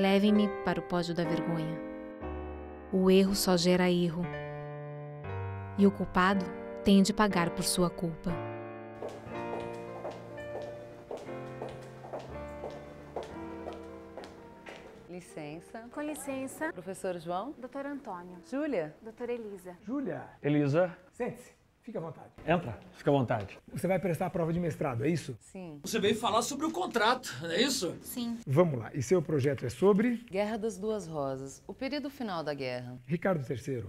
Levem-me para o pódio da vergonha. O erro só gera erro. E o culpado tem de pagar por sua culpa. Licença. Com licença. Professor João? Doutor Antônio. Júlia? Doutora Elisa. Júlia, Elisa, sente-se. Fique à vontade. entra, fica à vontade. Você vai prestar a prova de mestrado, é isso? Sim. Você veio falar sobre o contrato, não é isso? Sim. Vamos lá. E seu projeto é sobre Guerra das Duas Rosas. O período final da guerra. Ricardo III.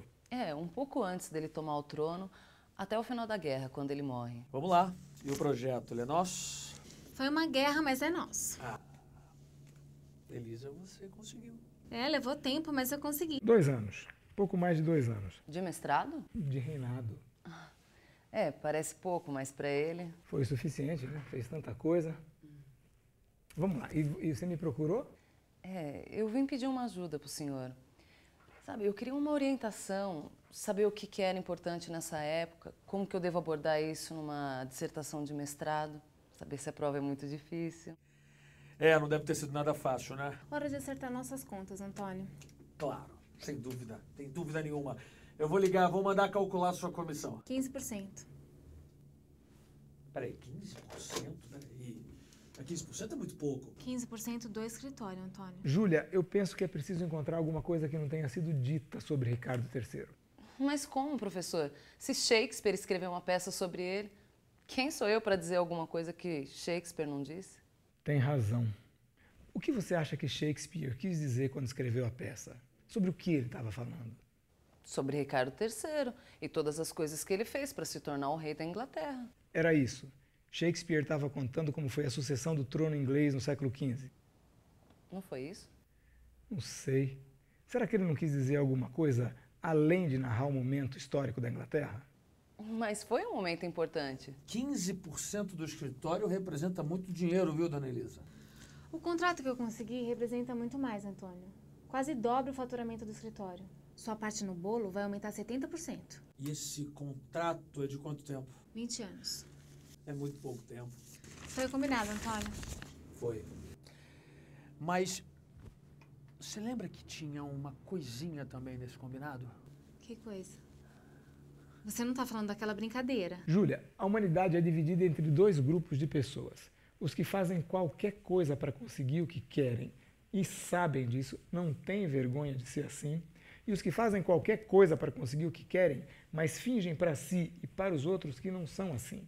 Um pouco antes dele tomar o trono, até o final da guerra, quando ele morre. Vamos lá. E o projeto, ele é nosso? Foi uma guerra, mas é nosso. Elisa, você conseguiu. Levou tempo, mas eu consegui. 2 anos. Pouco mais de 2 anos. De mestrado? De reinado. Parece pouco, mas pra ele... Foi o suficiente, né? Fez tanta coisa. Vamos lá. E você me procurou? Eu vim pedir uma ajuda pro senhor. Sabe, eu queria uma orientação, saber o que era importante nessa época, como que eu devo abordar isso numa dissertação de mestrado, saber se a prova é muito difícil. Não deve ter sido nada fácil, né? Hora de acertar nossas contas, Antônio. Claro, sem dúvida. Tem dúvida nenhuma. Eu vou ligar, vou mandar calcular a sua comissão. 15%. Peraí, 15%? Peraí. 15% é muito pouco. 15% do escritório, Antônio. Júlia, eu penso que é preciso encontrar alguma coisa que não tenha sido dita sobre Ricardo III. Mas como, professor? Se Shakespeare escreveu uma peça sobre ele, quem sou eu para dizer alguma coisa que Shakespeare não disse? Tem razão. O que você acha que Shakespeare quis dizer quando escreveu a peça? Sobre o que ele estava falando? Sobre Ricardo III e todas as coisas que ele fez para se tornar o rei da Inglaterra. Era isso. Shakespeare estava contando como foi a sucessão do trono inglês no século XV. Não foi isso? Não sei. Será que ele não quis dizer alguma coisa além de narrar o momento histórico da Inglaterra? Mas foi um momento importante. 15% do escritório representa muito dinheiro, viu, dona Elisa? O contrato que eu consegui representa muito mais, Antônio. Quase dobra o faturamento do escritório. Sua parte no bolo vai aumentar 70%. E esse contrato é de quanto tempo? 20 anos. É muito pouco tempo. Foi combinado, Antônio. Foi. Mas você lembra que tinha uma coisinha também nesse combinado? Que coisa. Você não tá falando daquela brincadeira? Júlia, a humanidade é dividida entre 2 grupos de pessoas. Os que fazem qualquer coisa para conseguir o que querem e sabem disso, não têm vergonha de ser assim. E os que fazem qualquer coisa para conseguir o que querem, mas fingem para si e para os outros que não são assim.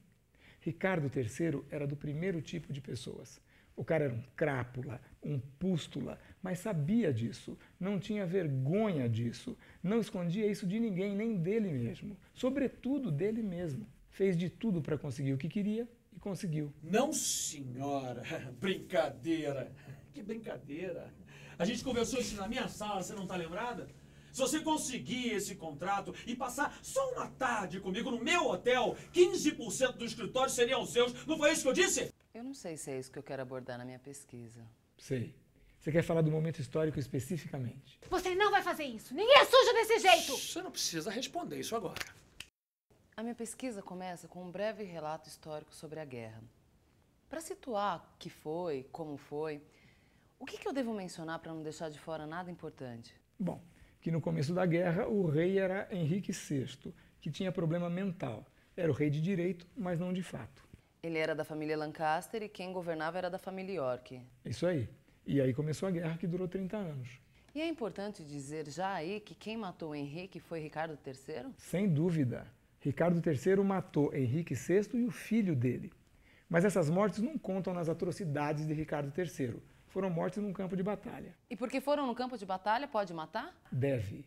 Ricardo III era do primeiro tipo de pessoas. O cara era um crápula, um pústula, mas sabia disso, não tinha vergonha disso, não escondia isso de ninguém, nem dele mesmo, sobretudo dele mesmo. Fez de tudo para conseguir o que queria e conseguiu. Não, senhora. Brincadeira. Que brincadeira. A gente conversou isso na minha sala, você não tá lembrada? Se você conseguir esse contrato e passar só uma tarde comigo no meu hotel, 15% do escritório seriam seus. Não foi isso que eu disse? Eu não sei se é isso que eu quero abordar na minha pesquisa. Sei. Você quer falar do momento histórico especificamente? Você não vai fazer isso! Ninguém é sujo desse jeito! Você não precisa responder isso agora. A minha pesquisa começa com um breve relato histórico sobre a guerra. Para situar o que foi, como foi, o que eu devo mencionar para não deixar de fora nada importante? Bom, que no começo da guerra o rei era Henrique VI, que tinha problema mental. Era o rei de direito, mas não de fato. Ele era da família Lancaster e quem governava era da família York. Isso aí. E aí começou a guerra que durou 30 anos. E é importante dizer já aí que quem matou o Henrique foi Ricardo III? Sem dúvida. Ricardo III matou Henrique VI e o filho dele. Mas essas mortes não contam nas atrocidades de Ricardo III. Foram mortes num campo de batalha. E porque foram no campo de batalha, pode matar? Deve.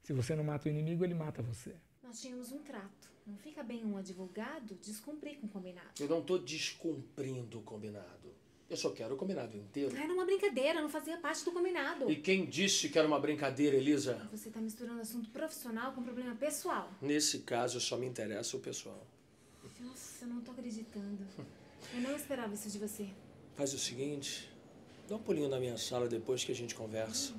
Se você não mata o inimigo, ele mata você. Nós tínhamos um trato. Não fica bem um advogado descumprir com o combinado. Eu não tô descumprindo o combinado. Eu só quero o combinado inteiro. Era uma brincadeira, não fazia parte do combinado. E quem disse que era uma brincadeira, Elisa? Você tá misturando assunto profissional com problema pessoal. Nesse caso, só me interessa o pessoal. Nossa, eu não tô acreditando. Eu não esperava isso de você. Faz o seguinte, dá um pulinho na minha sala depois que a gente conversa.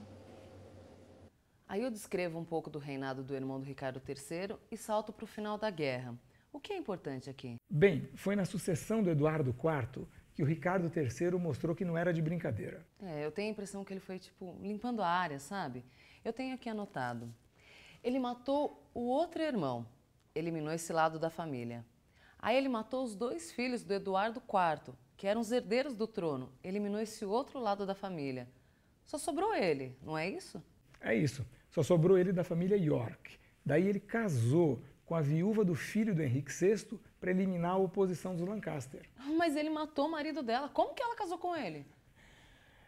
Aí eu descrevo um pouco do reinado do irmão do Ricardo III e salto para o final da guerra. O que é importante aqui? Bem, foi na sucessão do Eduardo IV que o Ricardo III mostrou que não era de brincadeira. Eu tenho a impressão que ele foi, limpando a área, sabe? Eu tenho aqui anotado. Ele matou o outro irmão, eliminou esse lado da família. Aí ele matou os 2 filhos do Eduardo IV, que eram os herdeiros do trono, eliminou esse outro lado da família. Só sobrou ele, não é isso? É isso, só sobrou ele da família York. Daí ele casou com a viúva do filho do Henrique VI para eliminar a oposição dos Lancaster. Mas ele matou o marido dela, como que ela casou com ele?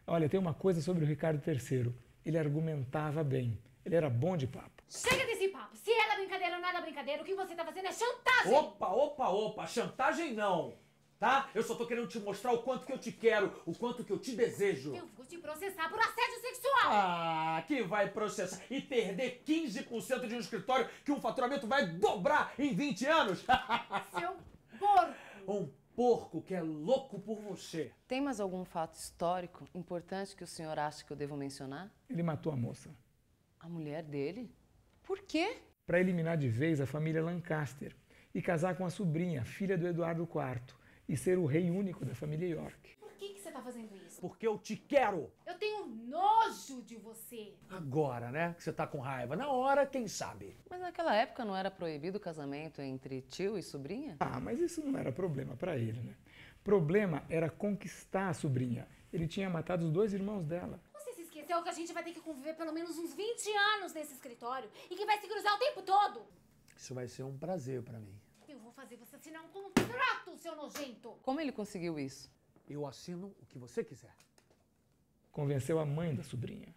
Olha, tem uma coisa sobre o Ricardo III, ele argumentava bem, ele era bom de papo. Chega desse papo! Se era brincadeira ou não era brincadeira, o que você tá fazendo é chantagem! Opa, chantagem não, tá? Eu só tô querendo te mostrar o quanto que eu te quero, o quanto que eu te desejo. Eu vou te processar por assédio sexual! Ah, que vai processar e perder 15% de um escritório que um faturamento vai dobrar em 20 anos? Seu porco! Um porco que é louco por você. Tem mais algum fato histórico importante que o senhor acha que eu devo mencionar? Ele matou a moça. A mulher dele? Por quê? Para eliminar de vez a família Lancaster e casar com a sobrinha, filha do Eduardo IV, e ser o rei único da família York. Por que você tá fazendo isso? Porque eu te quero. Eu tenho nojo de você! Agora, né? Que você tá com raiva. Na hora, quem sabe? Mas naquela época não era proibido o casamento entre tio e sobrinha? Ah, mas isso não era problema para ele, né? Problema era conquistar a sobrinha. Ele tinha matado os 2 irmãos dela. Você se esqueceu que a gente vai ter que conviver pelo menos uns 20 anos nesse escritório e que vai se cruzar o tempo todo? Isso vai ser um prazer pra mim. Eu vou fazer você assinar um contrato, seu nojento! Como ele conseguiu isso? Eu assino o que você quiser. Convenceu a mãe da sobrinha.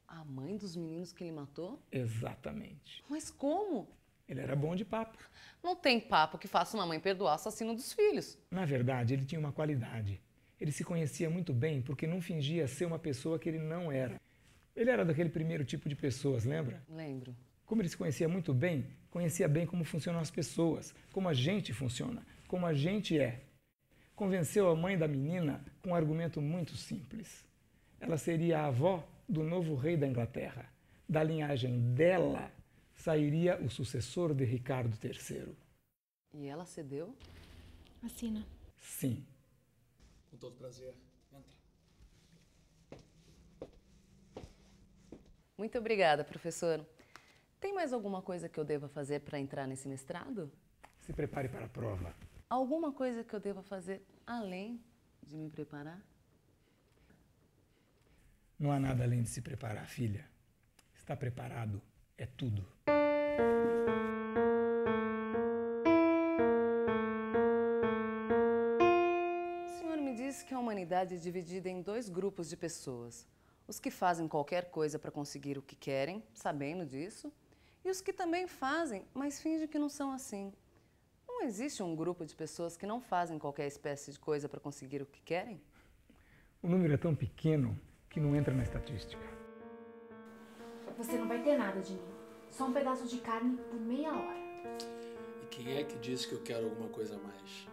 A mãe dos meninos que ele matou? Exatamente. Mas como? Ele era bom de papo. Não tem papo que faça uma mãe perdoar o assassino dos filhos. Na verdade, ele tinha uma qualidade. Ele se conhecia muito bem porque não fingia ser uma pessoa que ele não era. Ele era daquele primeiro tipo de pessoas, lembra? Lembro. Como ele se conhecia muito bem, conhecia bem como funcionam as pessoas, como a gente funciona, como a gente é. Convenceu a mãe da menina com um argumento muito simples. Ela seria a avó do novo rei da Inglaterra. Da linhagem dela sairia o sucessor de Ricardo III. E ela cedeu? Assina. Sim. Com todo prazer. Entra. Muito obrigada, professor. Tem mais alguma coisa que eu deva fazer para entrar nesse mestrado? Se prepare para a prova. Alguma coisa que eu deva fazer além de me preparar? Não há nada além de se preparar, filha. Estar preparado é tudo. O senhor me disse que a humanidade é dividida em 2 grupos de pessoas. Os que fazem qualquer coisa para conseguir o que querem, sabendo disso, e os que também fazem, mas fingem que não são assim. Não existe um grupo de pessoas que não fazem qualquer espécie de coisa para conseguir o que querem? O número é tão pequeno que não entra na estatística. Você não vai ter nada de mim. Só um pedaço de carne por meia hora. E quem é que disse que eu quero alguma coisa a mais?